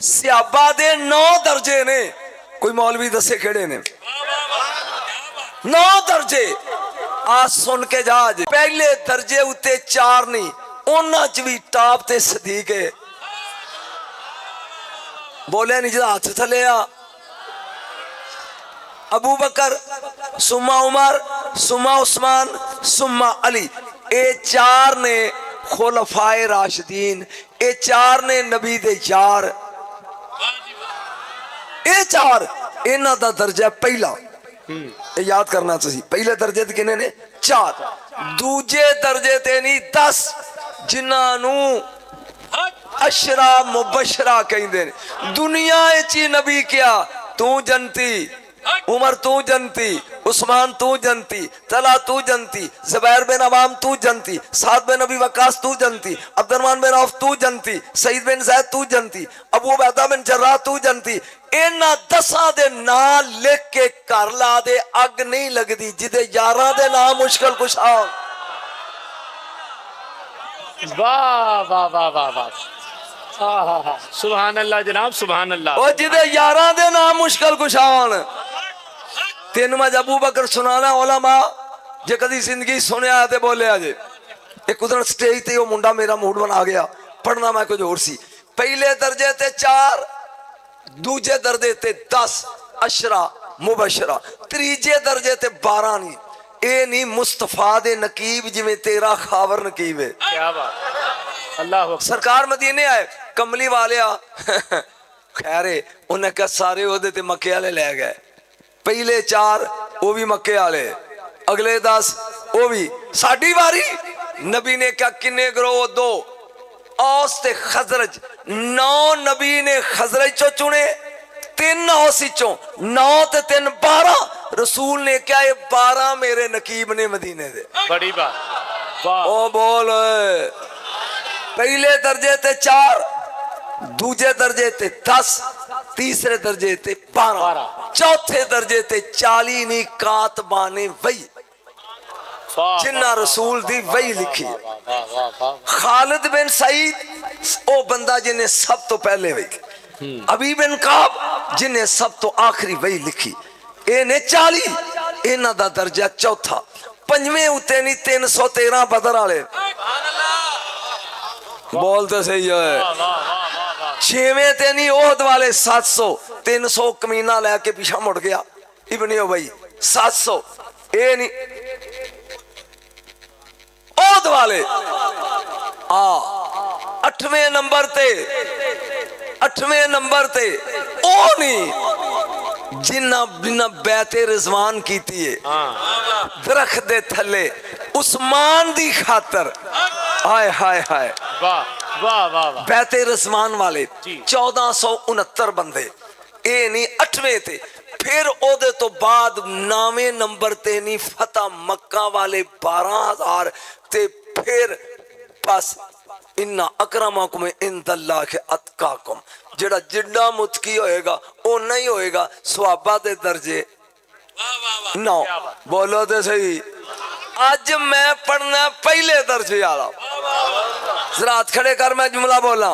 सियाबा दे 9 दर्जे ने, कोई मौलवी दसे केड़े ने 9 दर्जे। आ सुन के जा, पहले दर्जे उत्ते 4 नहीं, उन्हां च भी टाप ते सदीक है। बोले नहीं, जरा हाथ थले आ। अबू बकर, सुम्मा उमर, सुम्मा उस्मान, सुम्मा अली, ये 4 ने खुलफाए राशिदीन, ये 4 ने नबी दे यार, ये 4 इन्हां दा दर्जा पहला। ये याद करना तुसी, पहले दर्जे ते किन्ने ने 4, दूजे दर्जे ते नहीं 10 जिन्हां नू अशरा मुबशरा कहंदे ने। दुनिया च नबी क्या, तू जनती, उमर तू जनती, उस्मान तू जनती, तला तू जनती, जुबैर बिन अवाम तू जनती, साद बिन अबी वक्कास तू जनती, अब्दुर्रहमान बिन औफ तू जनती, सईद बिन ज़ैद तू जनती, अबू उबैदा बिन जर्राह तू जनती। इन्हां 10 दे नाम लिख के घर ला दे, अग नहीं लगदी जिदे यारां दे नाम मुश्किल कुशा। वाह वाह वाह वाह वाह, सुभान अल्लाह जनाब, सुभान अल्लाह। ओ जिदे यारां दे नाम मुश्किल कुशान। तेन मैं अबू बकर सुनाना ओलामा, जे कदी जिंदगी सुनिया ते बोलिया जे। एक उधर स्टेज ते वो मुंडा मेरा मूड बना गया, पढ़ना मैं कुछ और सी। पहले दर्जे ते 4, दूजे दर्जे ते 10 अशरा मुबशरा, तीजे दर्जे ते 12 नहीं। ए नहीं मुस्तफा दे नकीब जिवें तेरा खावर नकीब है। क्या बात, अल्लाह सरकार मदीने आए, कमली वाले खैरे उन्हें कहा सारे ओदे ते मक्के वाले ले गए। पहले 4 वो भी मक्के वाले, अगले 10 वो भी। साडी वारी नबी ने क्या किन्ने ग्रोह 2 औस ते खजरज, 9 नबी ने खजरज चो चुने, 3 औस चो 9 ते 3 12। रसूल ने क्या ये 12 मेरे नकीब ने मदीने दे। बड़ी बात, वाह। ओ बोल, पहले दर्जे ते 4, दूजे दर्जे ते 10, तीसरे दर्जे ते 12, चौथे दर्जे ते 40 नी कातबाने वही, जिन्ना रसूल दी वही लिखी। खालिद बिन सईद ओ बंदा जिन्हें सब तो पहले वही, अबी बिन काब जिन्हें सब तो आखिरी वही लिखी। इन्हें 40, इन्हां दा दर्जा चौथा। पंजवें उत्ते नहीं 313 बदर वाले, बोलते सही है। 6वें ते नहीं ओहद वाले 700, 300 कमीना लैके पीछा मुड़ गया इब्ने उबई 700। ए नहीं ओहद वाले 8वें नंबर ते ओ नहीं जिन्ना बिना बैते रिजवान कीती है दरख्त दे थले उस्मान दी खातर। हाय हाय हाय, वाह वाह वाह वाह। बैते रिजवान वाले 1469 बंदे, ए नहीं 8वें ते। फिर ओदे तो बाद 9वें नंबर ते नहीं फतेह मक्का वाले 12,000 ते। फिर बस इन्ना अकरमकुम इंदल्लाह के अतकाकुम, जेड़ा जिन्ना मुतकी होएगा ओना ही होएगा। सवाबा दे दर्जे 9। बोलो तो सही। आज मैं पढ़ना पहले दर्जे वाला, जरा हाथ खड़े कर, मैं जुमला बोला।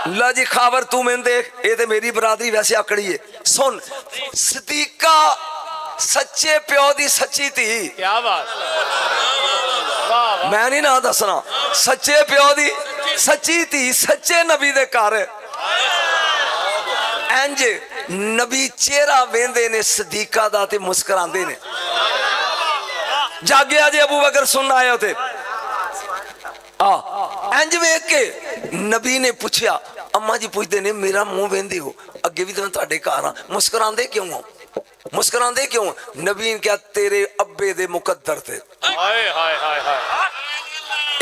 ला जी खावर तू मैंने देख, ये तो मेरी बरादरी वैसे आकड़ी है। सुन, सदीका सच्चे प्यो दी सच्ची थी। क्या बात, मैं नहीं ना दसना, सच्चे प्यो दी सच्ची थी, सच्चे नबी दे घर इंज नबी चेहरा वेंदे ने सदीका दा ते मुस्कुरांदे ने। जागया जे अबू बकर सुन आए थे, इंज वेख के नबी ने पूछया, अम्मा जी पूछते ने मेरा मुंह वेंदे हो, अगे भी तो मैं तुहाडे घर हां, मुस्कुरांदे क्यों हो, मुस्कुरांदे क्यों? नबी ने क्या तेरे अब्बे दे मुकद्दर थे। हाय हाय हाय हाय,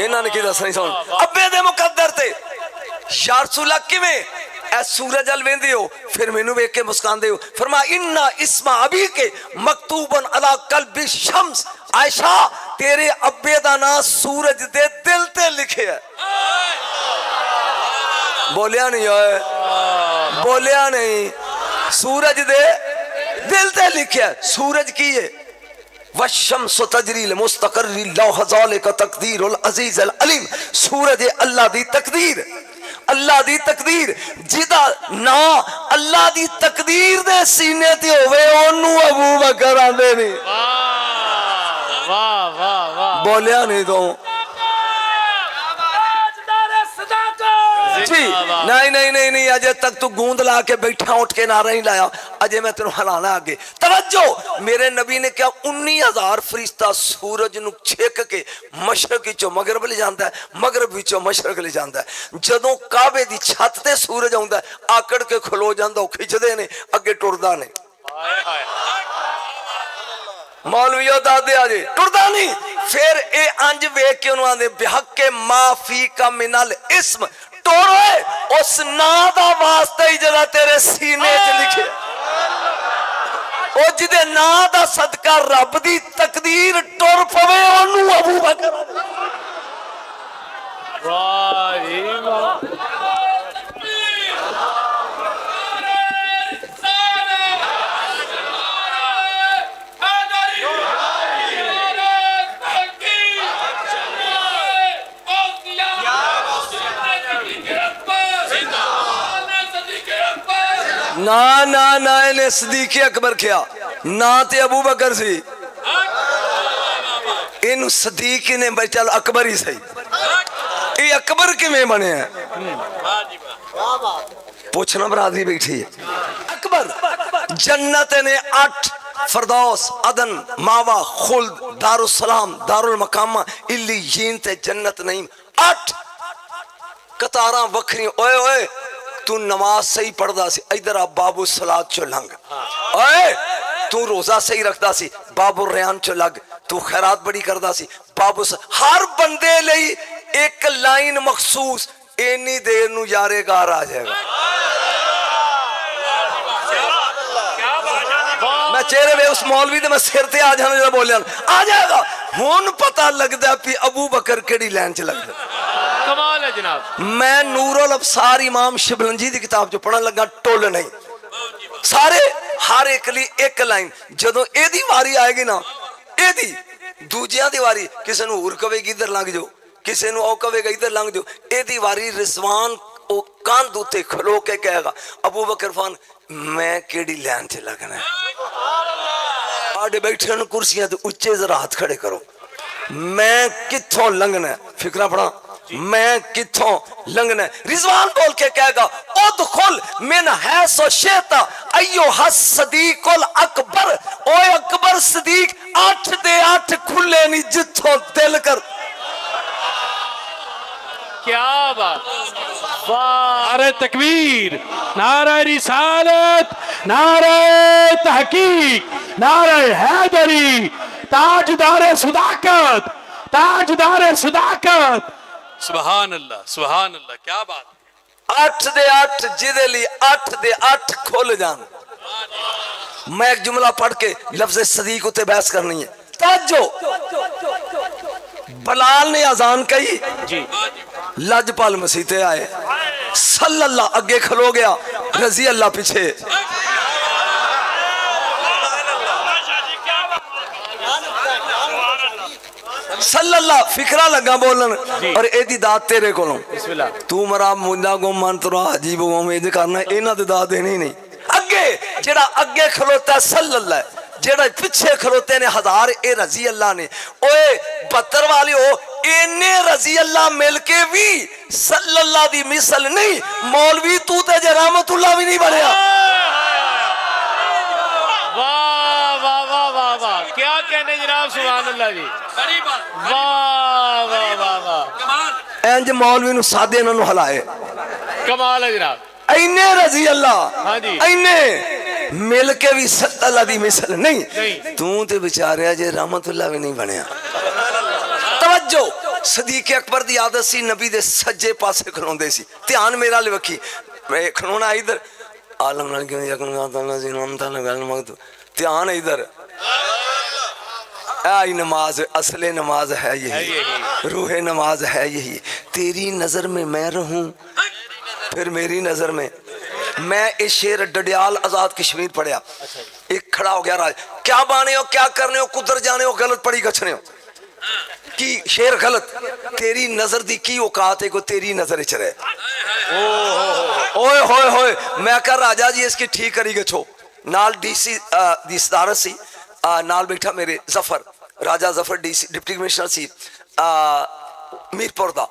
इन्हां ने की दसनी सुन, अब्बे दे मुकद्दर थे। या रसूल अल्लाह किवें ऐ सूरज अल वेंदे हो, फिर मैनू वेख के मुस्कुरांदे हो। फरमा इन्ना इस्मा अबी के मकतूबन अला कल्बि शम्स, आयशा तेरे अब्बे दा नाम सूरज दे दिल ते लिखे है। बोलिया नहीं है, बोलिया नहीं, सूरज दे दिल ते लिखे है। सूरज की है वशम्सु तजरी लिमुस्तक़र्रिन लौ ज़ालिका तक़दीरुल अज़ीज़ुल अलीम, सूरज अल्लाह दी तकदीर, अल्लाह दी तकदीर जिदा ना अल्लाह दी तकदीर दे सीने ते होवे ओनू अबू बकर आंदे ने। वाह वाह वाह, बोलिया नहीं तो जी नहीं नहीं नहीं नहीं, अजय तक तू गूंद ला के बैठा, उठ के नारा नहीं लाया, अजय मैं तेन हिलाना आगे। तवज्जो, मेरे नबी ने क्या 19,000 फरिश्ता सूरज नु छेक के मशरक चो मगरब ले जाता है, मगरब चो मशरक ले जाता है। जदों काबे दी छत ते सूरज आउंदा है, आकड़ के खलो जांदा, खिंचदे ने, अगे टुरदा ने। मौलवियो दादे आजे टुरदा नहीं। फिर ए अंज वेख के उन्होंने आंदे बिहक्के माफी का मिनल इस्म टोरो उस ना दा वास्ता ही जरा तेरे सीने च लिखे, ओ जिदे ना दा सदका रब दी तकदीर टुर पवे ओनू अबू बकर। वाह जी वाह, ना ना ना इन्हें सदीक अकबर किया ना ते अबू बकर सी, इन सदीक ने भाई चल अकबर ही सही। ये अकबर किवें बने हैं पूछना बरादरी बैठी है। अकबर जन्नत ने 8 फरदौस अदन मावा खुल्द दारुसलाम दारुल मकामा इल्लीयीन ते जन्नत नईम 8 कतारां वखरी। ओए ओए तू नमाज सही पढ़दा सी, इधर आ बाबू सलात चो लंघ। ओए तू रोजा सही रखदा सी, बाबू रयान चो लग। तू खैरात बड़ी करदा सी, बाबू हर बंदे लई एक लाइन मखसूस, इन्नी देर नू यारे गार आ जाएगा। मैं चेहरे वे उस मौलवी दे मैं सिर ते आ जाना जरा बोलिया आ जाएगा। हुन पता लगदा पी अबू बकर केड़ी लाइन च लगदा। कमाल है जनाब। मैं नूरुल अबसार इमाम शिबलंजी दी किताब जो पढ़न लगा, टोल नहीं सारे हर एक ली एक लाइन। जदों एदी वारी आएगी ना, एदी दूजियां दी वारी, किसे नू होर कवेगी इधर लंघ जाओ, किसे नू ओ कवेगा इधर लंघ जाओ। एदी वारी रिजवान ओ कंध उत्ते खलो के कहेगा अबू बकर फान मैं केड़ी लाइन च लगना है। आडे बैठे न कुर्सियां ते उच्चे जरा हाथ खड़े करो, मैं कित्थों लंघना है, फिक्रा पड़ा मैं कित्थों लंघना है। रिजवान बोल के कहेगा उदखुल मिन हैसो शेता अय्यो हस सदीकुल अकबर। ओए अकबर सदीक 8 दे 8 खुले नहीं जिथों दिल कर। क्या बात, वाह। नारे तकबीर, नारे रिसालत, नारे तहकीक, नारे हैदरी, ताजदारे सदाकत, ताजदारे सदाकत। सुभान अल्लाह, क्या बात। 8 दे 8 जिदे ली 8 दे 8 खुल जान। मैं एक जुमला पढ़ के लफ्ज सदीक उते बहस करनी है। ताजो बलाल ने अजान कही जी, लजपाल मसीते आए, सल्लल्लाह अगे खलो गया, रजी अल्लाह पीछे। सल्लल्लाह फिकरा लगा बोलन और एदी दात तेरे कोलों। तू मरा मुंडा गो मन तुरा अजीब गो एज करना, इन्हां दे दात देनी नहीं। अगे जेड़ा अगे खलोता सल्लल्लाह, जेड़ा पीछे खलोते ने 1000 ए रजी अल्लाह ने। ओए 72 वाली हो इन्ने रजी अल्लाह मिलके भी सल्लल्लाह दी मिसल नहीं। मौलवी तू ते जे रहमतुल्लाह भी नहीं बनया। वाह वाह वाह वाह वाह, क्या कहने जनाब, सुभान अल्लाह जी, वाह वाह वाह वाह। इंज मौलवी नु सादे इन्हां नु हलाए, कमाल है जनाब। इन्ने रजी अल्लाह, हाँ जी, इन्ने मिल के भी सल्लल्लाह दी मिसल नहीं। तू ते बेचारे जे रहमतुल्लाह भी नहीं बनया। तवज्जो, सदीक अकबर दी आदत सी नबी दे सज्जे पासे खलोंदे सी, ध्यान मेरा ले वखी। मैं खलोना इधर आलम नाल क्यों यकन गाता जी नाम ता गल मगद, ध्यान इधर। आई नमाज असले नमाज है यही, रूहे नमाज है यही। तेरी नजर में मैं रहूं फिर मेरी नजर में मैं। इस शेर डडियाल आजाद कश्मीर पढ़िया, एक खड़ा हो गया राज, क्या बाने हो क्या करने हो कुदर जाने हो गलत पड़ी गछने हो की शेर गलत। तेरी नजर दी की औकात है को तेरी नजर च रहे। ओए होए होए, मैं कह राजा जी इसकी ठीक करी गछो। नाल डीसी दी सदारत सी, नाल बैठा मेरे Zafar, Raja Zafar DC deputy commissioner सी मीरपुर दा।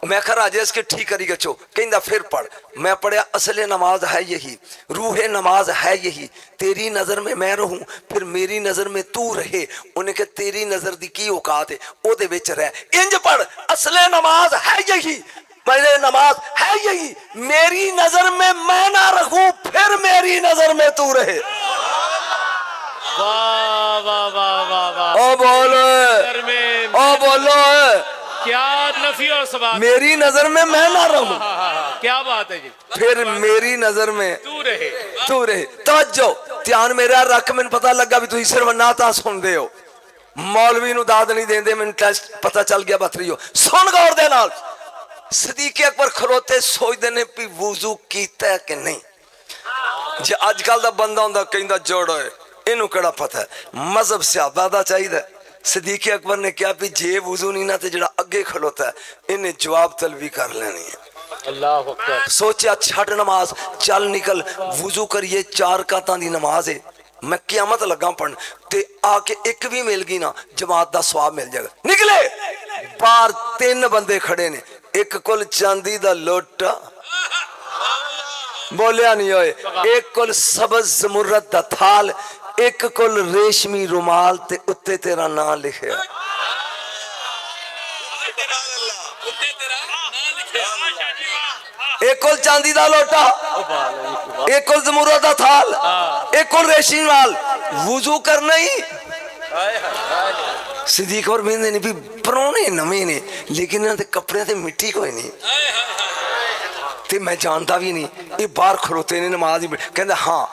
मैं कहा राजा इसके ठीक करी गछो। कहंदा फिर पढ़। मैं पढ़िया, असले नमाज है यही, रूहे नमाज है यही, तेरी नजर में मैं रहूं फिर मेरी नजर में तू रहे। उन्हें कहा तेरी नजर दी की औकात है, ओदे विच रह। इंज पढ़, असले नमाज है यही, पहले नमाज है यही, मेरी नजर में मैं ना रहूं फिर मेरी नजर में तू रहे। वाह वाह वाह वाह वाह। ओ बोलो, ओ बोलो, क्या नफी और सवाल। मेरी नजर में मैं ना रहूं, क्या बात है जी, फिर मेरी नजर में तू रहे। तू रहे। तवज्जो, ध्यान मेरा रख। मैंने पता लगा भी तुम सिर्फ नाता सुनते हो, मौलवी नूं दाद नहीं देंदे। मैंने टेस्ट पता चल गया बतरीओ। सुन गौर दे नाल। सदीक अकबर खलोते सोचते ने भी वुजू कीता कि नहीं। जे अजकल दा बंदा हुंदा कहंदा जोड़ो इनू केड़ा पता है, मजहब सहाबा दा चाहिदा। सदीक अकबर ने कहा भी जे वुजू नहीं ना ते जेड़ा अगे खलोता है इन्हें जवाब तलबी कर लेनी है। अल्लाह अकबर। सोचा छड़ नमाज, चल निकल वुजू करिए, 4 रकातां दी नमाज है। मैं क़यामत लगा पढ़न ते आके एक भी मिल गई ना जमात दा सवाब मिल जाएगा। निकले बाहर 3 बंदे खड़े ने, एक कोल चांदी दा लोटा, बोलिया नहीं होए, एक कोल सबज जमुरत दा थाल, एक कोल रेशमी रुमाल ते उत्ते तेरा नाम लिखे। एक कोल चांदी दा लोटा, एक कोल जमुरत दा थाल, एक कोल रेशमी रुमाल। वुजू करना ही सिद्दीक और बिंदे ने भी पुराने नवे ने, लेकिन इन्हां दे कपड़े ते मिट्टी कोई नहीं ते मैं जानता भी नहीं। ये बाहर खड़ोते ने नमाज ही। कहंदा हाँ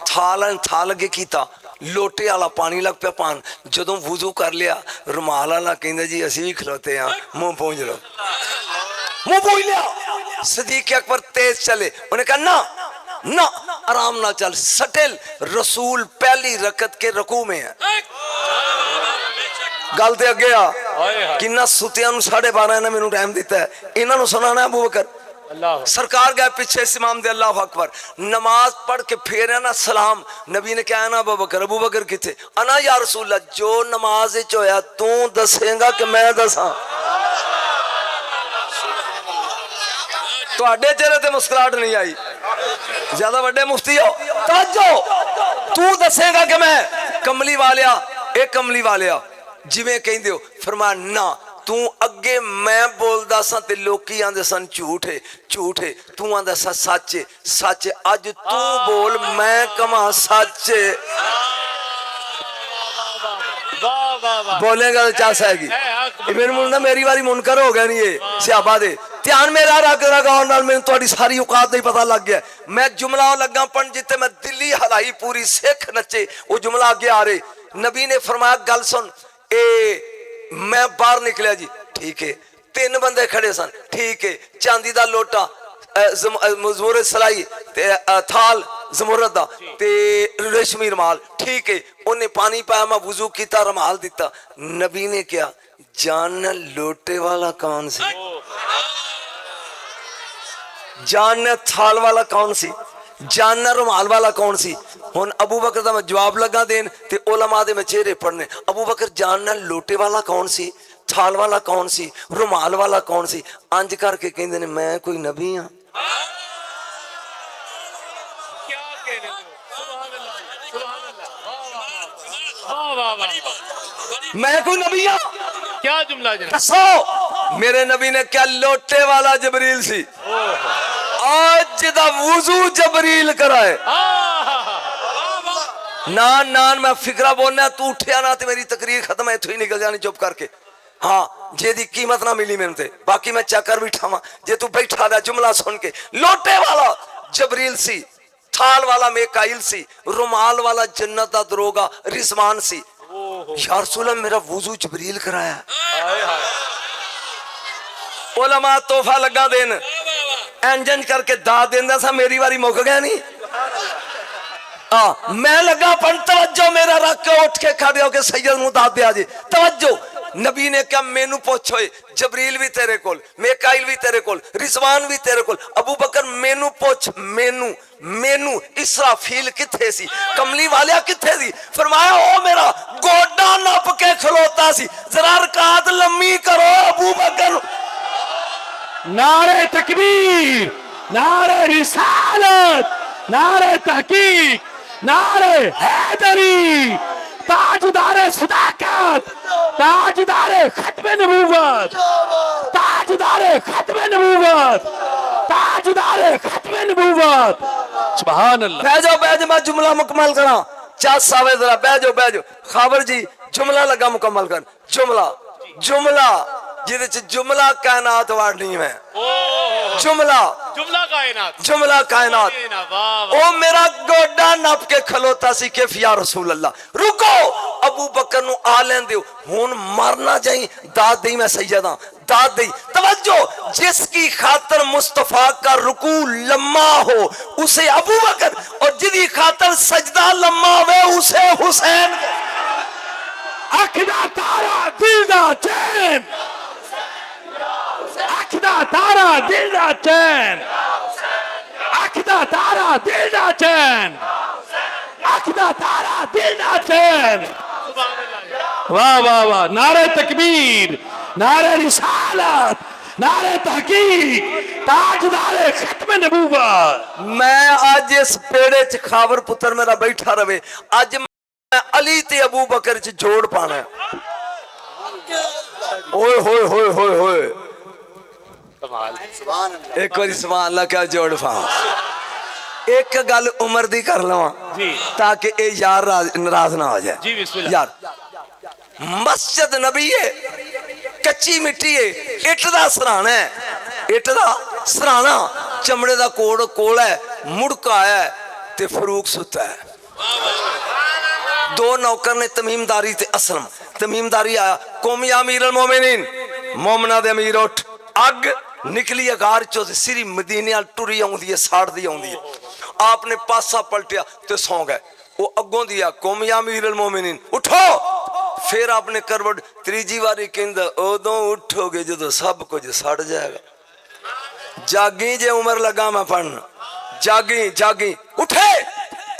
थाल अगे कीता, लोटे वाला पानी लग पिया पान। जदों वुजू कर लिया रुमाल वाला कहंदा जी असीं भी खलोते हाँ, मुंह पहुंच लो, मुंह पहुंच लिया। सदीक अकबर तेज चले, उन्हें कहा ना ना आराम ना चल, सटल रसूल पहली रकत के रकू में है। गल ते अगे आ किन्ना सुतियां नूं 12:30 इन्हां मैनूं टाइम दिता है, इन्हां नूं सुनाना अबू बकर। सरकार गए पीछे इमाम दे, अल्लाह अकबर। नमाज पढ़ के फेर ना सलाम, नबी ने कहा ना अबू बकर किथे? अना या रसूल अल्लाह, जो नमाज विच होया तू दसेगा कि मैं दसां? तुहाडे चेहरे ते मुस्कुराहट नहीं आई, ज्यादा वड्डे मुफ्ती हो। तवज्जो, तू दसेगा कि मैं? कमली वालिया, ए कमली वालिया जिवें कहंदे हो। फरमाया ना, तू अगे मैं बोलदा सा ते लोकी आंदे सन झूठ है, झूठ है। तू आंदा सा सच है, सच है। अज तू बोल मैं कमा सच है। बोलेगा तो चास आएगी। मेरे मुंडा मेरी वारी मुनकर हो गया नहीं ये सियाबा दे। ध्यान मेरा रख लगाओ नाल, मैंने थोड़ी सारी औकात नहीं पता लग गया। मैं जुमला लगा पढ़ जिते मैं दिल्ली हलाई पूरी सिख नचे, वो जुमला आगे आ रहे। नबी ने फरमाया गल सुन, ए मैं बाहर निकलिया जी, ठीक है। 3 बंदे खड़े सन, ठीक है। चांदी दा लोटा, जमुरत सलाई ते थाल जमुरत दा ते रेशमी रुमाल, ठीक है। उन्हें पानी पाया, मैं वुजू किया, रुमाल दिता। नबी ने क्या जान लोटे वाला कौन सी, जान थाल वाला कौन सी, जानना रुमाल वाला कौन सी? हुन अबू बकर दा मैं जवाब लगा देन ते उलमा दे मैं चेहरे पढ़ने। अबू बकर जानना लोटे वाला कौन सी, थाल वाला कौन सी, रुमाल वाला कौन सी? अंज करके कहंदे ने मैं कोई नबी हां? मैं कोई नबी हां? क्या जुमला जनाब? दसो मेरे नबी ने क्या लोटे वाला जबरील सी? आज दा वुजू जबरील कराए। नान नान मैं फिक्रा बोलना, तू उठिया ना तो मेरी तकरीर खत्म है, इथों ही निकल जानी चुप करके। हाँ जेदी कीमत ना मिली मैंने, बाकी मैं चक्कर बैठा वा। जे तू बैठा रहा जुमला सुन के, लोटे वाला जबरील सी, थाल वाला मेकाइल सी, रुमाल वाला जन्नत दा दरोगा रिजवान सी। यार रसूल मेरा वुजू जबरील कराया। उलमा तोहफा लगा देन, इंजन करके दाद देंदा सा, मेरी वारी मुक गया नहीं। मैं लगा पन तवज्जो मेरा रख के उठ के खड़े होके सैयद नूं दाद दिया जी। तवज्जो, नबी ने क्या मैनू पूछो जबरील भी तेरे कोल, मेकाइल भी तेरे कोल, रिजवान भी तेरे कोल। अबू बकर मेनू पुछ, मेनू इसराफील किथे सी, कमली वालिया किथे सी? फरमाया ओ मेरा गोडा नप के खलोता सी। जरा रकात लम्मी करो अबू बकर। नारे तकबीर, नारे रिसालत, नारे तहकीक, नारे हैदरी, ताजदारे सदाकत, ताजदारे खत्मे नबूवत, ताजदारे खत्मे नबूवत, ताजदारे खत्मे नबूवत। सुभान अल्लाह। बह जाओ मैं जुमला मुकम्मल करा। चस आवे जरा, बह जाओ। खाबर जी जुमला लगा मुकम्मल कर। जुमला जिदे च जुमला कायनात वाड़नी है। जुमला कायनात। ओ मेरा गोडा नप के खलोता सी के फिया रसूल अल्लाह। रुको अबू बकर नु आ लें दियो, हुन मरना जाई। दाद दी मैं सैयदा, दाद दी। तवज्जो, जिसकी खातर मुस्तफा का रुकू लम्मा हो उसे अबू बकर, और जिसकी खातर सजदा लम्मा हो उसे हुसैन। अखदा तारा दिल दा चैन, अखदा तारा दिल दा चैन, अखदा तारा दिल दा चैन, अखदा तारा दिल दा चैन। वाह वाह वाह। नारे तकबीर, नारे रिसालत, नारे तहकीक, ताजदारे खत्मे नबूवत। मैं आज इस पेड़े च खावर पुत्र मेरा बैठा रवे, आज मैं अली ते अबू बकर च जोड़ पाना। ओए होए होए होए होए, एक बार सुभान अल्लाह क्या जोड़ पा। एक गल उमर दी कर लवा ताकि ए यार नाराज ना हो जाए जी। बिस्मिल्लाह। यार मस्जिद नबी है, कच्ची मिट्टी है, इट दा सराना है, इट दा सराना, चमड़े दा कोड़ है, मुड़का है ते फरूक सुता है। दो नौकर ने तमीमदारी ते असलम। तमीमदारी आया, कौम या अमीर अल मोमिनीन, मोमना दे अमीर उठ। अग निकली अगार चो सिरी मदीने वाल टुरी आउंदी है, साड़दी आउंदी है। आपने पासा पलटिया ते सौ गए। वो अगों दिया, कौम या अमीर अल मोमिनीन उठो। फिर आपने करवट तीजी बारी कहंदा, उदों उठोगे जो सब कुछ सड़ जाएगा। जागी जे उमर लगा मैं पढ़न, जागी उठे।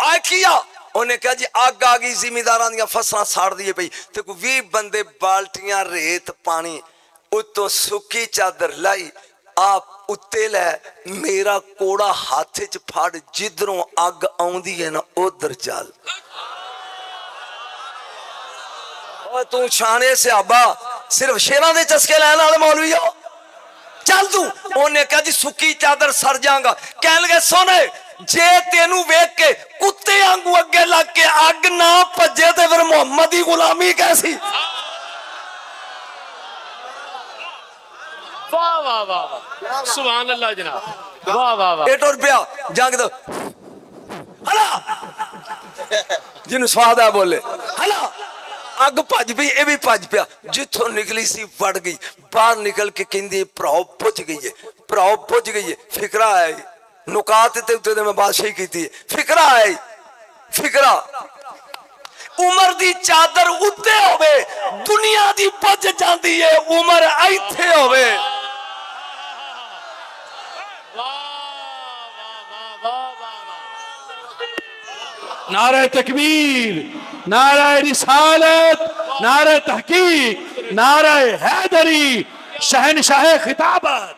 आ किया उन्हें कहा जी अग आ गई, जिमीदारां दी फसलां साड़ दी पई ते कोई 20 बंदे बाल्टियां रेत पानी उतो सुकी चादर लाई। आप उत्ते लै मेरा कोड़ा हाथ च फड़, जिधरों अग आउंदी है ना उधर चल। तू शाने सहाबा सिर्फ शेरां दे चस्के लैण वाले मौलवी हो, चल तू। उन्हें कहा जी सुकी चादर सड़ जाऊंगा। कह लगे सोने जे तेनू वेख के कुत्ते आंगू अगे लग के अग ना भजे ते फिर मुहम्मद की गुलामी कैसी। वाह वाह वाह, सुभान अल्लाह जनाब, वाह वाह वाह। 1 रुपया जंग दो हला, जिन्हों स्वाद है बोले हला। अग भज पई, ये भी भज पिया। जिथों निकली सी वड़ गई, बाहर निकल के कहंदी भराओ पुज गई है, भराओ पुज गई है। फिकरा है नुकात ते उत्ते मैं बादशाही की थी। फिकरा उमर दी चादर उत्ते होवे, दुनिया दी भज जाती है, उमर इत्थे होवे। नारे तकबीर, नारे रिसालत, नारे तहकीक, नारे हैदरी, शहनशाह खिताबत,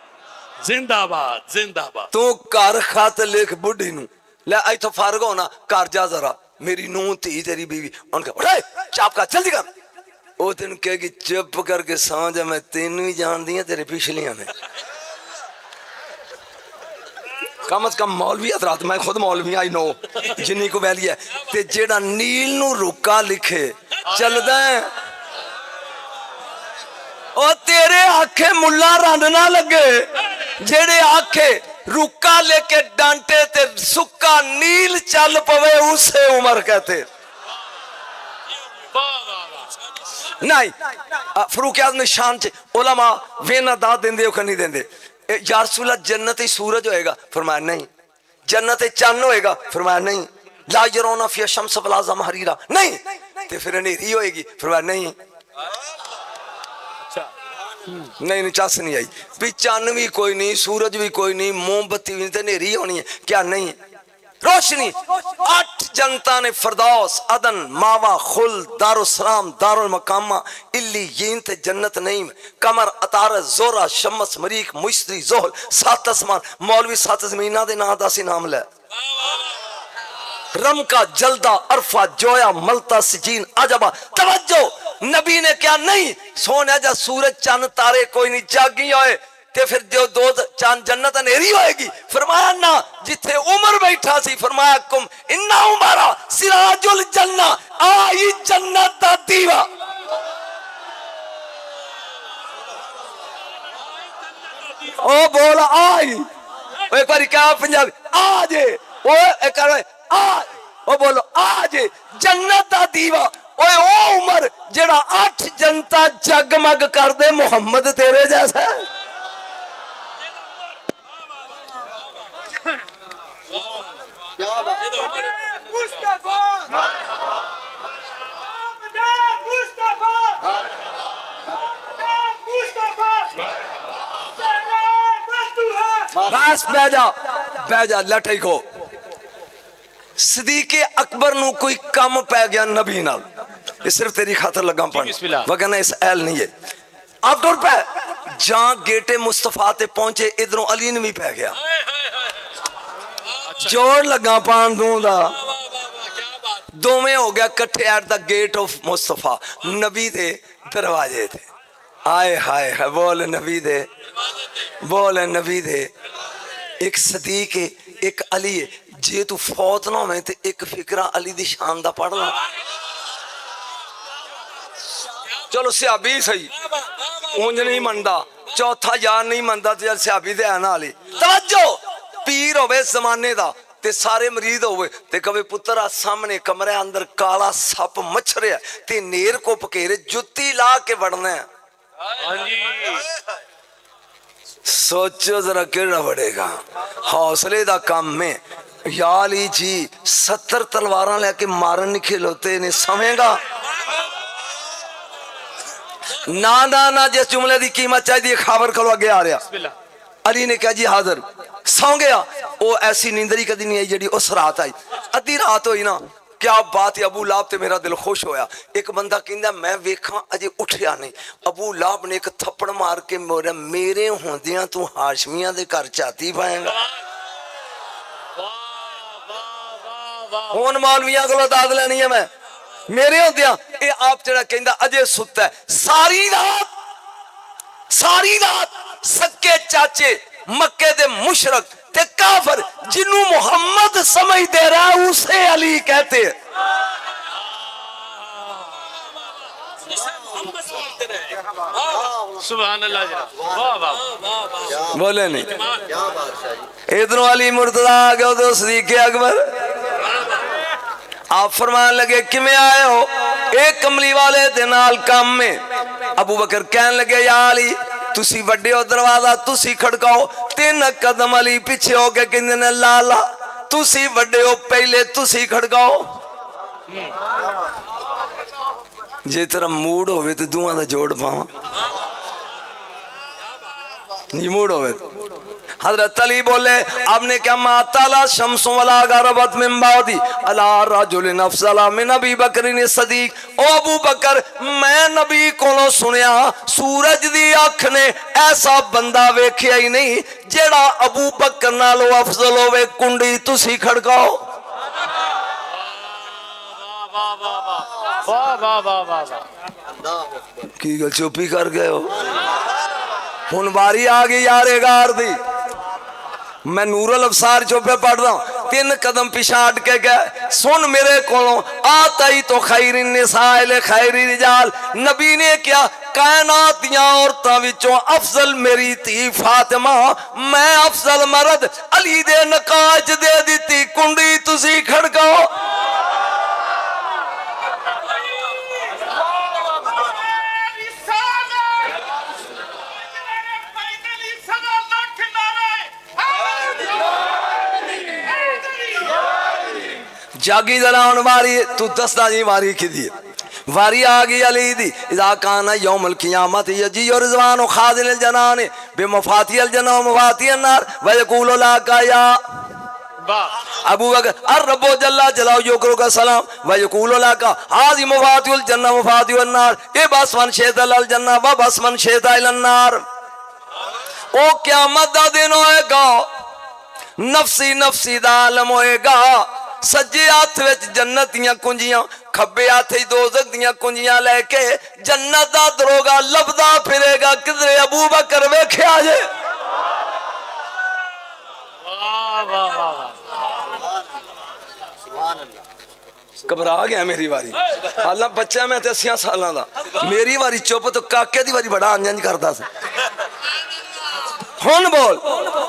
जिंदाबाद जिंदाबाद। तू घर खत लिख बुढ़ी नू, ले इथों फारग होना, घर जा जरा, मेरी नूह धी तेरी बीवी। उनके उठे चाप का जल्दी कर। वो तेन कहेगी चुप करके सौ जा, मैं तेनू ही जानती हूं, तेरे पिछलियां ने। कम अज कम मौलवी हजरात, मैं खुद मौलवी आई नो जिन्नी को वैली है। ते जेड़ा नील नू रुका लिखे चलदा है, ओ तेरे आखे मुल्ला रंड ना लगे। जेड़े आखे रुका लेके डांटे ते सुक्का नील चल पवे, उसे उमर कहते नहीं। फरूक आज़म शान च उलमा वेना दाद देंदे हो नहीं देंदे। या रसूल अल्लाह जन्नत ही सूरज होएगा, फरमाया नहीं। जन्नत ही चन्न होएगा, फरमाया नहीं। ला यरौना फिहा शम्स वला ज़महरीरा, नहीं। ते फिर अंधेरी होएगी, फरमाया नहीं। नहीं चस नहीं आई भी चन्न भी कोई नहीं सूरज भी कोई नहीं मोमबत्ती भी नहीं नेरी होनी है क्या नहीं रोशनी 8 जनता ने फरदौस अदन मावा खुल दारुसलाम दारुल मकामा इल्लीयीन ते जन्नत नईम कमर अतार जोरा शम्स मरीक मुश्तरी जोहल 7 आसमान मौलवी 7 जमीना दे नाम दा सी नाम ले रम का जल्दा अरफा जोया मलता सजीन अजबा तवज्जो नबी ने क्या नहीं सोने जा सूरज चंद तारे कोई नहीं जागी होए ते फिर जो दो चांद जन्नत अंधेरी होएगी फरमाया ना जिथे उमर बैठा सी फरमाया कुम इन्ना उमरा सिराजुल जन्ना आई जन्नत दा दीवा ओ बोल आई एक बार क्या पंजाबी आजे ओ एक आ ओ बोलो आज जन्नत दा दीवा ओए ओ उमर जेड़ा 8 जनता जगमग कर दे मोहम्मद तेरे जैसा बस बह जा लटे को सदीके अकबर नू कोई कम पै गया नबी नाल ये सिर्फ तेरी खातर लगा पढ़ वगरना इस ऐल नहीं है आप टुर पे जहां गेटे मुस्तफा ते पहुंचे इधरों अली ने भी पै गया जोड़ लगा पान दूंदा दोवें हो गया कट्ठे at the gate of Mustafa Nabi दे दरवाजे थे आए हाय है बोल नबी दे बोल नबी दे एक सदीक एक अली जे तू फौत ना हो तो एक फिक्रा अली दी शान दा पढ़ ला चलो सियाबी सही उंज नहीं मनदा चौथा यार नहीं मनदा तो सियाबी दे ना अली तवज्जो पीर होवे जमाने दा ते सारे मरीद होवे ते कवे पुत्रा सामने कमरे अंदर काला सप मच्छरिया ते नेर को पकेरे जुत्ती ला के वड़ना है हां जी सोचो जरा केड़ा बढ़ेगा हौसले दा काम में याली जी 70 तलवारा लेके मारन नहीं खिलोते ने समेगा ना ना ना जिस जुमले की कीमत चाहिए खबर करो आगे आ रहा अली ने कहा जी हाजिर सौ गया वो ऐसी नींदरी कदी नहीं आई जी उस रात आई अद्धी रात हुई ना क्या बात है अबू लाभ ते मेरा दिल खुश होया एक बंदा कहंदा मैं वेखा अजे उठया नहीं अबू लाभ ने एक थप्पड़ मार के मोरे मेरे होंदियां तू हाशमियां दे घर चाती पाएगा हुन मौलवियां कोलों दाद लेनी है मैं मेरे होंदियां ये आप जड़ा कहंदा अजे सुत्ता है सारी रात सक्के चाचे मक्के दे मुशरक ते काफर जिन्नू मोहम्मद समझ दे रहा उसे अली कहते सुभान अल्लाह वाह वाह बोले नहीं इधरों अली मुर्तजा आ गया तो सदीके अकबर आप फरमान लगे किमें आए हो एक कमली वाले दे नाल काम में अबू बकर कहन लगे या अली तुसी वड्डे हो दरवाजा तुसी खड़काओ 3 कदम अली पीछे हो के कहंदे ने लाला तुसी वड्डे हो पहले तुसी खड़काओ जे तेरा मूड होवे तो दुआं दा जोड़ पावा नहीं मूड होवे हजरत अली बोले आपने क्या माताला शम्सु वला गरबत मिन बादी अला रजुलिन अफज़ला मिन अबी बकर ने सदीक ओ अबू बकर मैं नबी कोलों सुनिया सूरज दी अख ने ऐसा बंदा वेखिया ही नहीं जेड़ा अबू बकर नालों अफजल होवे कुंडी तुसी खड़काओ वाह वाह वाह वाह वाह की गल चुप्पी कर गए हो हुन बारी आ गई यारे गार दी मैं नूरुल अबसार चुपे पढ़ रहा हूं 3 कदम पिछा हट के गए सुन मेरे कोलों आता ही तो खैरिन निसाइल खैरी रिजाल नबी ने क्या कायनात दियां औरतां विचों अफजल मेरी धी फातिमा मैं अफजल मर्द अली दे नकाज दे दी कुंडी तुसी खड़काओ जागी जरा वारी तू दसदा जी वारी की दी वारी आ गई अली दी इज़ा काना यौमुल क़ियामत यजी रिज़वानु खाज़िल जनान बिमफ़ातिहिल जन्नत व मफ़ातिहिन नार व यक़ूलु लका या अबू बकर अर रब्बो जल्ला जलाओ युकरू का सलाम व यक़ूलु लका हाज़ि मफ़ातिहुल जन्नत व मफ़ातिहुन नार ए बस मन शेता लल जन्नत व बस मन शेता इलन नार। ओ क़यामत दा दिन होएगा नफसी नफसी दा आलम होएगा सज्जे हाथ विच जन्नत दियां कुंजियां खब्बे हाथ दोज़ख दियां कुंजियां लेके जन्नत दा दरोगा लभदा फिरेगा किधरे अबू बकर वेख्या जे घबरा गया मेरी वारी हालां बच्चा मैं 80 साल का मेरी वारी चुप तो काके दी वारी बड़ा अंजन करता सा हुन बोल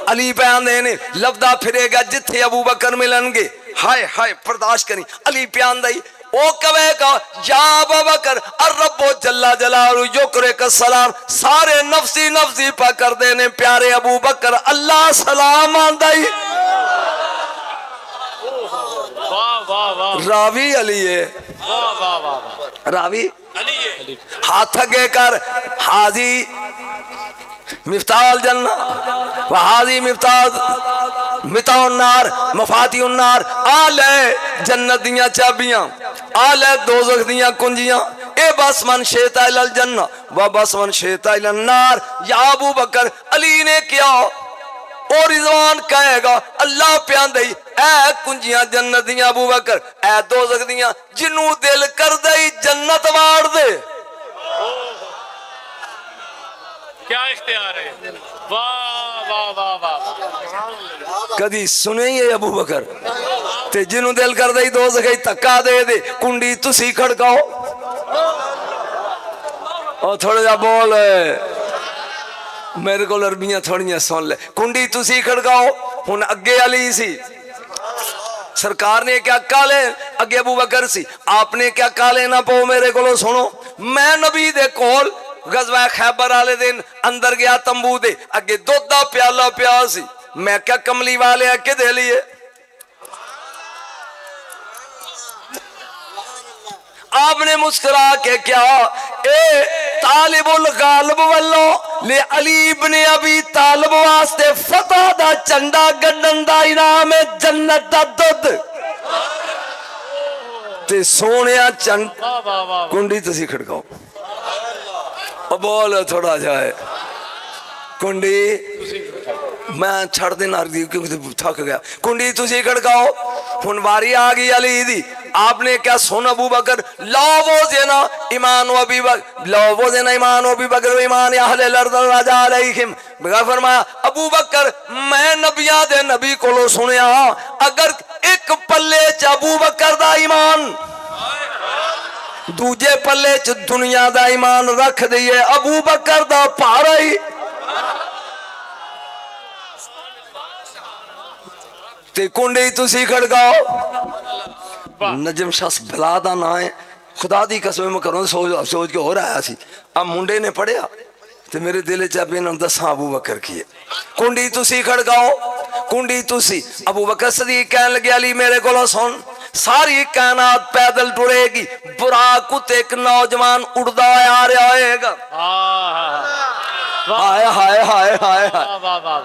अली प्यान ने लभदा फिरेगा जिथे अबू बकर मिलनगे हाय हाय बर्दाश्त करी अली प्यान दई ओ कहेगा या अबू बकर अर रब्बो जल्ला जलालहू युकरे का सलाम सारे नफसी नफसी पा कर देने प्यारे अबू बकर अल्लाह सलाम आंदाई रावी अली है रावी हाथ अगे कर हाजी मिफ्ताल जन्ना वहाजी मिफ्ताल मिताउन नार मफातिउन नार आले जन्नत दियां चाबियां आले दोज़ख दियां कुंजियां ए बस मन शेता इलल जन्ना व बस मन शेता इलन नार या अबू बकर अली ने क्या और रिज़वान कहेगा अल्लाह प्यान दई ऐ कुंजियां जन्नत दियां अबू बकर ऐ दोज़ख दियां जिन्नू दिल कर दई जन्नत वाड़ दे। क्या इख्तियार है वाह वाह वाह वाह कदी सुने ही है अबू बकर ते जिन्नू दिल कर दई दोज़ख धक्का दे दे कुंडी तुसी खड़काओ और थोड़ा जा बोल मेरे को अरबियां थोड़ियां सुन ले कुंडी तुसी खड़काओ हुन अगे अली सी सरकार ने क्या काले अगे अबू बकर सी आपने क्या काले ना पाओ मेरे को सुनो मैं नबी दे कोल गज़वा खैबर वाले दिन अंदर गया तंबू दे अगे दुध दा प्याला पिया सी मैं क्या कमली वाले आके दे लिए आपने मुस्कुरा के क्या ए तालिबुल गालिब वल्लो ले अली इब्ने अबी तालिब वास्ते फतह दा झंडा गड्डन दा इनाम है जन्नत दा दुध ते सोनिया चंद कुंडी तुसी खड़काओ बोल थोड़ा जाए कुंडी मैं छड़ देना क्योंकि थक गया कुंडी तुसी खड़काओ हुन वारी आ गई अली दी आपने क्या सुन अबू बकर लावो देना ईमान अबी बकर लावो देना ईमान अबी बकर ईमान अहले अर्द राजा अलैहिम फरमाया अबू बकर मैं नबियां दे नबी कोलो सुनिया अगर एक पल्ले च अबू बकर दा ईमान दूजे पल्ले च दुनिया दा ईमान रख दईए अबू बकर दा भार ही ते कुंडी तुसी खड़काओ नजम शख्स भला दा ना है खुदा दी कसम करो सोच सोच के हो रहा सी अब मुंडे ने पढ़िया ते मेरे दिल च इन्होंने दसा अबू बकर की है कुंडी तुसी खड़काओ कुंडी तुसी अबू बकर सदीक कहन लगे अली मेरे को सुन सारी कायनात पैदल टुरेगी बुराक उते एक नौजवान उड़दा आ रहा होएगा हाय हाय हाय हाय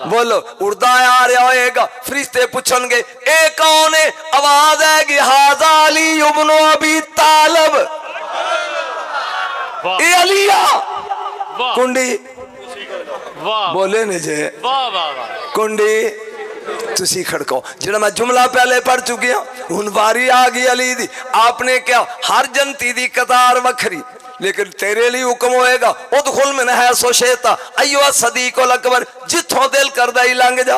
बोलो उड़दा आ रहा होएगा फरिश्ते पूछणगे ए कौन है आवाज आएगी हाजा अली इब्न अबी तालिब ए अलिया कुंडी बोले ने जे कुंडी तुसी खड़काओ जेड़ा मैं जुमला पहले पढ़ चुकी हूं हुन वारी आ गई अली दी आपने क्या हर जनती दी कतार वखरी लेकिन तेरे लिए हुक्म होएगा उदखुल मिन हैसो शेता अय्युहा सदीकुल अकबर जिथों दिल करदा ही लंघ जा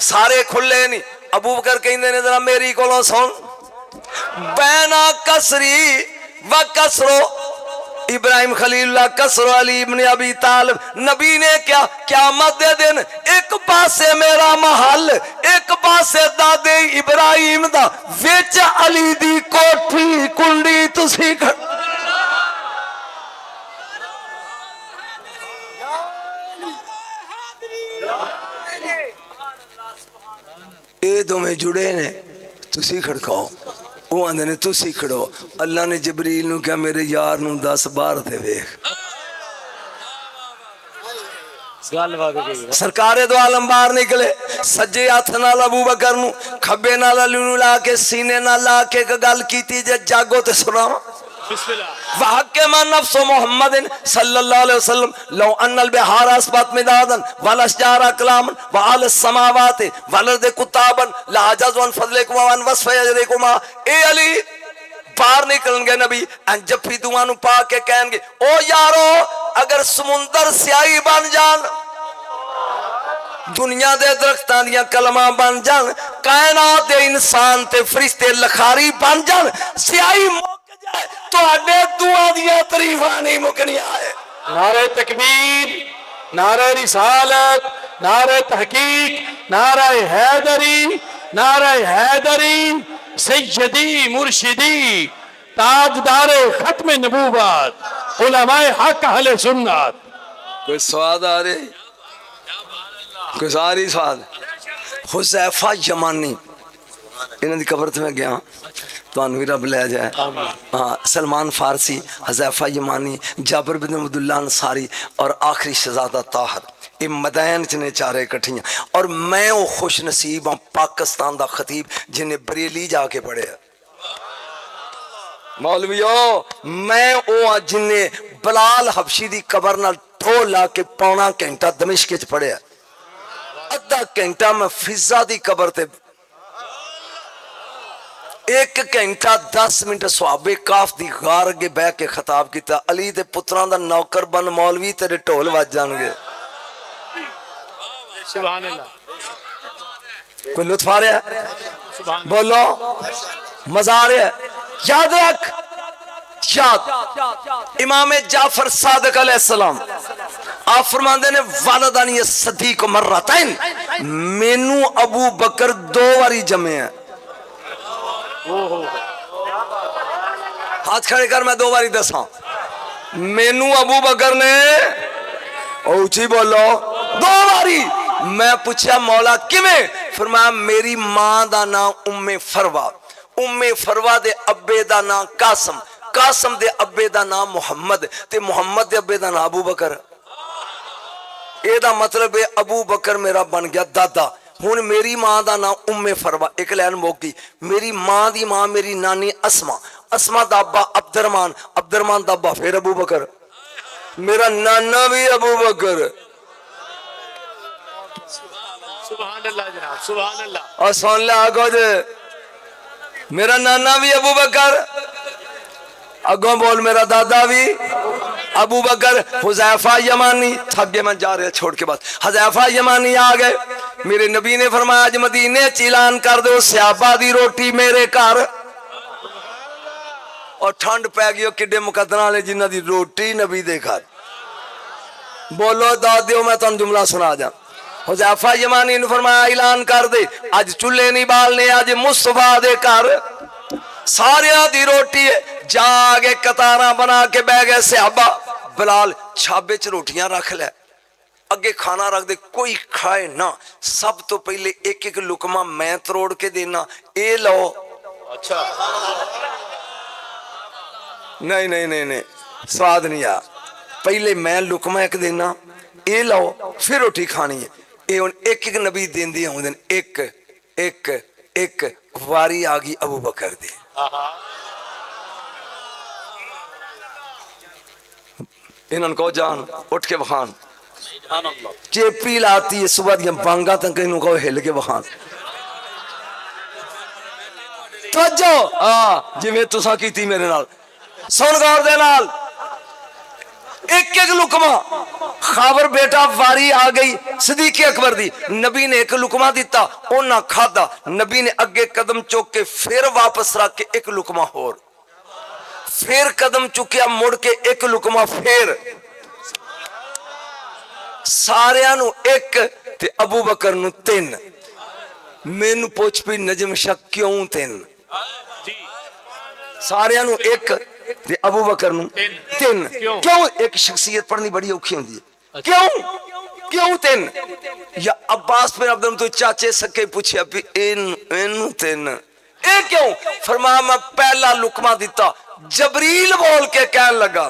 सारे खुले नहीं अबू बकर कहंदे ने जरा मेरी कोलों सुन बैना कसरी व कसरो इब्राहिम खलीलुल्लाह कसरो अली इब्ने अबी तालिब नबी ने क्या क़यामत दे दिन एक पासे मेरा महल एक पासे दादे इब्राहिम दा विच अली दी कोठी कुंडी तुसी ए दोवें जुड़े ने तुसी खड़काओ वो आंदे ने तुसी खड़ो। अल्लाह ने जबरील नू कहा मेरे यार नू 10 बार ते वेख। सरकारे दो आलम बाहर निकले, सज्जे हाथ नाल अबू बकर नू, खब्बे नाल अली नू ला के सीने नाल ला के एक गल कीती जे जागो ते सुनावा। वहक्कमा नफ्सु मुहम्मदिन सल्लल्लाहु अलैहि वसल्लम लौ अन्नल बिहारा अस्बात मिदादन वल अशजारा कलामन व अल समावाति वल अर्द कुताबन ला अजज़ वन फज़लिकुम वन वस्फ़ अजरिकुम। ए अली बाहर निकलणगे नबी जफ्फी दुआ नू पा के कहणगे ओ यारो अगर समुंदर स्याही बन जान, दुनिया दे दरख्तां दियां कलमां बन जान, कायनात दे इंसान ते फरिश्ते लखारी बन जान, स्याही मुक जाए तुहाडे दुआ दियां तारीफां नहीं मुकनियां है। नारे तकबीर, नारे रिसालत, नारे तहकीक, नारे हैदरी, नारे हैदरी, सैयदी मुर्शिदी, ताजदारे खत्म नबूवत, उलमाए हक अहले सुन्नत। कोई स्वाद आ रही, कोई सारी स्वाद। हुज़ैफा यमानी इन्हां दी कबर ते मैं गया, तुहानू भी रब ले जाए। हाँ, सलमान फारसी, हुज़ैफा यमानी, जाबिर बिन अब्दुल्लाह अंसारी और आखिरी शहजादा ताहर, ये मदैन च ने चारे कट्ठियां। और मैं वो खुश नसीब हाँ पाकिस्तान का खतीब जिन्हें बरेली जाके पढ़िया। मौलवियो मैं वो हाँ जिन्हें बलाल हबशी की कबर नाल ठो ला के पौना घंटा दमिश्क च पढ़िया, अद्धा घंटा मैं फिजा की कबर ते, 1 घंटा 10 मिनट सुहाबे काफ दी गार अगे बह के खिताब किया। अली दे पुत्रां दा नौकर बन मौलवी तेरे ढोल वज जाणगे। सुभान अल्लाह। कोई लुत्फ आ रहा है? बोलो मजा आ रहा है? याद रख, याद इमाम जाफर सादिक अलैहिस्सलाम आप फरमाते ने वालदानी सदीक मर्रतैन, मैनू अबू बकर 2 बारी जमे है। हाथ खड़े कर, मैं 2 बारी दसा। मैनू अबू बकर ने, ऊंची बोलो, 2 बारी। मैं पूछा मौला किवें? फरमाया मेरी मां दा नाम उम्मे फरवा, उम्मे फरवा दे अब्बे दा नाम कासम, कासम दे अब्बे दा नाम मुहम्मद, ते मुहम्मद दे अब्बे दा नाम अबू बकर। एदा मतलब है अबू बकर मेरा बन गया दादा। हुण मेरी मां दा नाम उम्मे फरवा, एक लैन मुक गई। मेरी मां दी मां मेरी नानी अस्मा, अस्मा दा अब्बा अब्दुर्रहमान, अब्दुर्रहमान दा अब्बा फिर अबू बकर, मेरा नाना भी अबू बकर। सुभान अल्लाह जनाब, सुभान अल्लाह। और सुन ला कुछ, मेरा नाना भी अबू बकर, अगों बोल मेरा दादा भी अबू बकर। हुज़ैफा यमानी, थक मैं जा रहे छोड़ के बाद। हुज़ैफा यमानी आ गए, मेरे नबी ने फरमाया आज मदीने च ऐलान कर दो सहाबा दी रोटी मेरे घर। और ठंड पै गई, किड्डे मुकद्दरां वाले जिन्हां दी रोटी नबी दे घर। बोलो दस दियो, मैं तुहानू जुमला सुना जा। हुज़ैफा यमानी ने फरमाया ऐलान कर दे अज चूल्हे नहीं बालने, अज मुस्तफा दे घर सारिया दी रोटी है। जाके कतारा बना के बह गए सहाबा। बिलाल छाबे च रोटियां रख ले, अगे खाना रख दे, कोई खाए ना। सब तो पहले एक एक लुकमा मैं तरोड़ के देना, ए लो। अच्छा नहीं नहीं नहीं नहीं, स्वाद नहीं आ। पहले मैं लुकमा एक देना, ए लो, फिर रोटी खानी है। ये हुण एक एक नबी देंदे आउंदे ने, एक एक एक वारी आ गई अबू बकर दी। इन्होंने कहो जान उठ के बखान, चेपी लाती है सुबह दियां बांगा तक इन्हों कहो हिल के बखान। तवज्जो हाँ जिवें तुसां कीती मेरे नाल, सुन गौर दे नाल। एक एक लुकमा खाबर बेटा वारी आ गई सदीक अकबर दी। नबी ने एक लुकमा दिता, उन्हें खादा। नबी ने अगे कदम चुक के फिर वापस रख के एक लुकमा होर, फिर कदम चुकिया मुड़ के एक लुकमा, फिर सारियां नू एक ते अबू बकर नू 3। मैनू पुछ पी नजम शक क्यों 3? सारियां नू एक ते अबू बकर नू 3 क्यों? एक शख्सियत पढ़नी बड़ी औखी होंदी है। क्यों क्यों 3? या अब्बास बिन अब्दुल तो चाचे सके पूछया भी इन 3 ये क्यों? फरमाया मैं पहला लुकमा दिता, जबरील बोल के कहन लगा,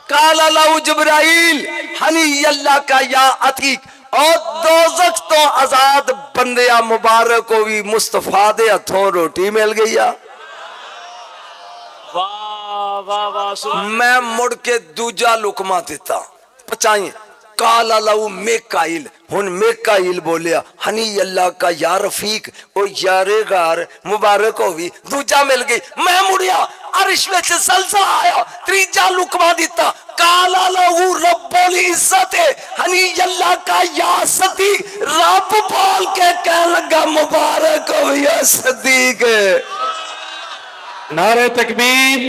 काला लाऊ जबराइल हनी अल्लाह का या अतीक, और दोज़ख तो आजाद बंदे मुबारक को भी मुस्तफा दे हथों रोटी मिल गई आ। वाह वाह वाह। मैं मुड़ के दूजा लुकमा दिता, पचाई, काला लाऊ मेकाइल, हुन मेकाइल बोलिया हनी अल्लाह का या रफीक, ओ यारे गार मुबारक हो भी, दूजा मिल गई। मैं मुड़िया, अरिश में जलसा आया, तीजा लुकमा दिता, काला लाऊ रब्बुल इज्जत हनी अल्लाह का या सदीक, रब बोल के कह लगा मुबारक हो या सदीक। नारे तकबीर,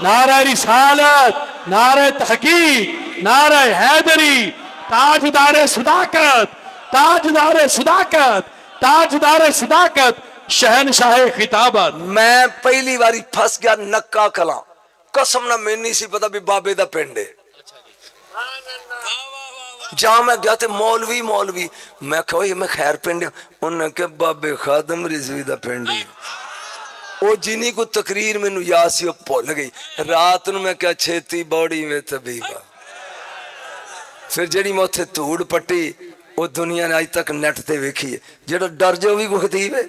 नारे रिसालत, नारे तहकीक, नारे हैदरी, ताजदार सदाकत, ताजदार सदाकत, ताजदार सदाकत, शहनशाह खिताबत। मैं पहली बारी फंस गया नक्का कला, कसम ना मैनू नहीं सी पता भी बाबे दा पिंड है। जहां मैं गया थे मौलवी मैं कहो मैं खैर पिंड, उन्हें कहा बाबे खादम रिजवी दा पिंड है। वो जिनी को तकरीर मैनू याद सी भुल गई। रात नू मैं क्या छेती बॉडी में तबीबा, फिर जी मैं उथे धूड़ पट्टी, वो दुनिया ने अज तक नैट ते वेखी है, जो डर जाओ भी कुछ दी वे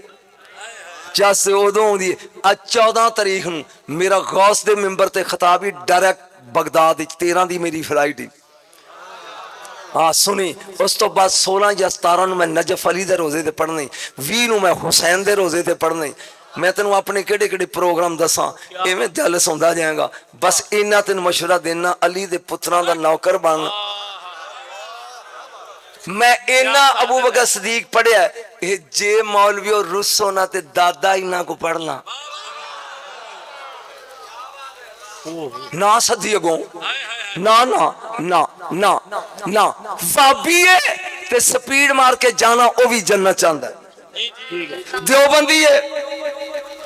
चस उदों आउंदी है। अज 14 तारीख नू मेरा गौस दे मैंबर ते खिताब ही डायरैक्ट बगदाद 13 दी मेरी फ्लाइट ही, हाँ सुनी। उस तो बाद 16 या 17 नू मैं नजफ अली दे रोजे ते पढ़ने, 20 नू मैं हुसैन दे रोजे ते पढ़ने। मैं तेन अपने केड़े केड़े प्रोग्राम दसा, इवें दिल सौंदा जाएगा। बस इन्ना तेन मशवरा देना, अली दे पुत्रां दा नौकर बन। मैं इना अबू बकर सदीक पढ़िया, जे मौलवी और रुस्सो ना ते दादा इना को पढ़ना ना सदी अगो ना ना ना ना ना वाबी है ते स्पीड मार के जाना, वो भी जन्नत चाहता है। देवबंदी है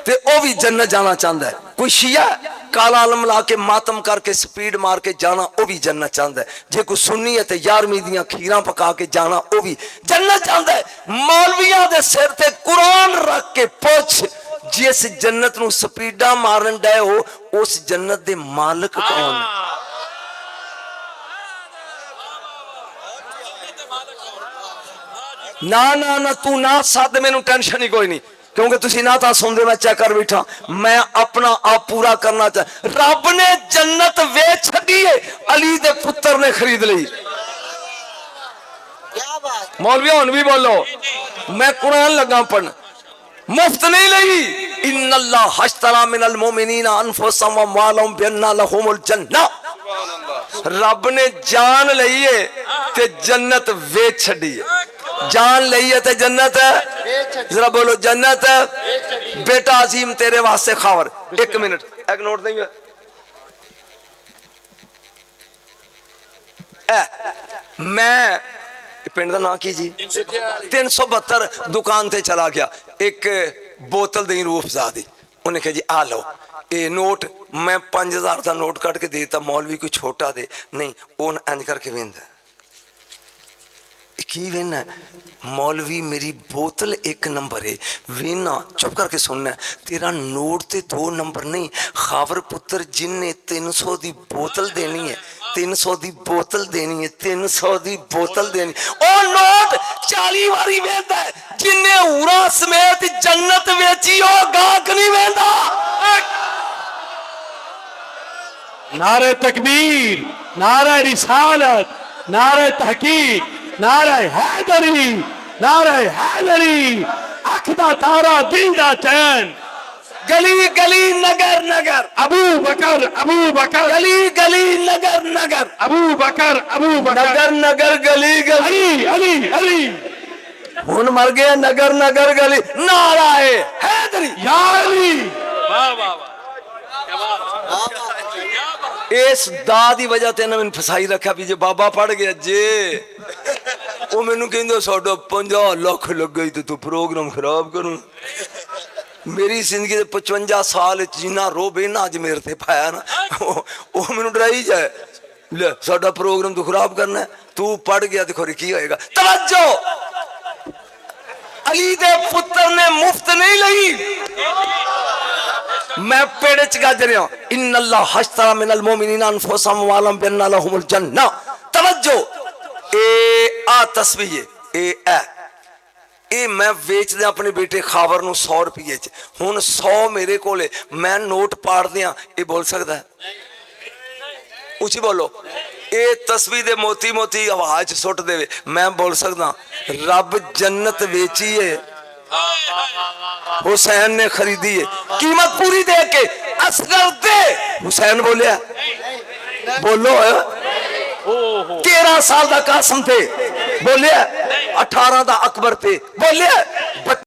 ते वो भी जन्नत जाना चाहता है। कोई शिया काला आलम ला के मातम करके स्पीड मार के जाना, वो भी जन्नत चाहता है। जे कोई सुन्नी है तो 11वीं दियां खीरां पका के जाना, वो भी जन्नत चाहता है। मौलवियां दे सिर ते कुरान रख के पूछ, जिस जन्नत नू स्पीडा मारन डे हो, उस जन्नत दे मालिक कौन? ना ना ना तू ना साध, मैनू टेंशन ही कोई नहीं, क्योंकि तुसी ना ता सुनदे मैं चेक कर बैठा। मैं अपना आप पूरा करना चाह, रब ने जन्नत वेच छड़ी है, अली दे पुत्र ने खरीद ली। मौलवी हुन भी बोलो, मैं कुरान लगा पढ़न, मुफ्त नहीं लगी। इन्नल्लाह हश्तरा मिनल मोमिनीना अनफुसहुम व अम्वालहुम बिअन्ना लहुमुल जन्नह, रब ने जान लई है ते जन्नत वेच छड़ी है। जान लई है ते जन्नत है, जरा बोलो जन्नत है। बेटा अजीम तेरे वास्ते खबर, 1 मिनट एक नोट देंगे। मैं पिंड का ना की जी 372 दुकान ते चला गया, एक बोतल दी रूह अफ़ज़ा दी, उन्हें कहा जी आ लो ये नोट। मैं 5000 का नोट कट के देता, मौलवी कोई छोटा दे नहीं, उन इंज करके वेंदा की वेना, मौलवी मेरी बोतल 1 नंबर है वेना, चुप करके सुनना, तेरा नोट ते 2 नंबर नहीं, खावर पुत्र जिन्ने 300 दी बोतल देनी है, 300 दी बोतल देनी है, 300 दी बोतल देनी, ओ नोट 40 वारी वेंदा है, जिन्ने हूरा समेत जन्नत वेची ओ गाहक नहीं वेंदा। नारे तकबीर, नारे रिसालत, नारे तहकीक, नारे हैदरी, नारे हैदरी, अख दा तारा दिल दा चैन, गली गली नगर नगर अबू बकर, अबू बकर, गली गली नगर नगर अबू बकर, अबू बकर, नगर नगर गली गली, अली अली अली, हुन मर गया नगर नगर गली, नारा है हैदरी या अली। वाह वाह वाह, इस दा दी वजह ते मैंने फसाई रखा भी जे बाबा पढ़ गया जे वो मैनू कहंदे साडा 50 लाख लग गई तो तू प्रोग्राम खराब करूं। मेरी जिंदगी दे 55 साल जिन्ना रोब इन्ना अज मेरे ते पाया ना, वो मैनू डराई जाए, ले साडा प्रोग्राम तू खराब करना है, तू पढ़ गया देखो की होएगा। तवज्जो, अली दे पुत्र ने मुफ्त नहीं लई। मैं पेड़ च गज रहा इन्नल्लाह हश्तरा मिनल मोमिनीना अनफुसहुम व अम्वालहुम बिअन्ना लहुमुल जन्नह। तवज्जो ए आ तस्वीर ए मैं बेच दिया अपने बेटे खावर नूं 100 रुपये च। हुण 100 मेरे कोले मैं नोट पाड़ दिया, ये बोल सकता है? उची बोलो। ये तस्वीर दे मोती मोती आवाज सुट दे, मैं बोल सकता रब जन्नत बेची है, हुसैन ने खरीदी है, कीमत पूरी दे के। असगर दे, हुसैन बोलिया, बोलो 13 साल का कासम थे, बोलिया 18 दा अकबर थे, बोलिया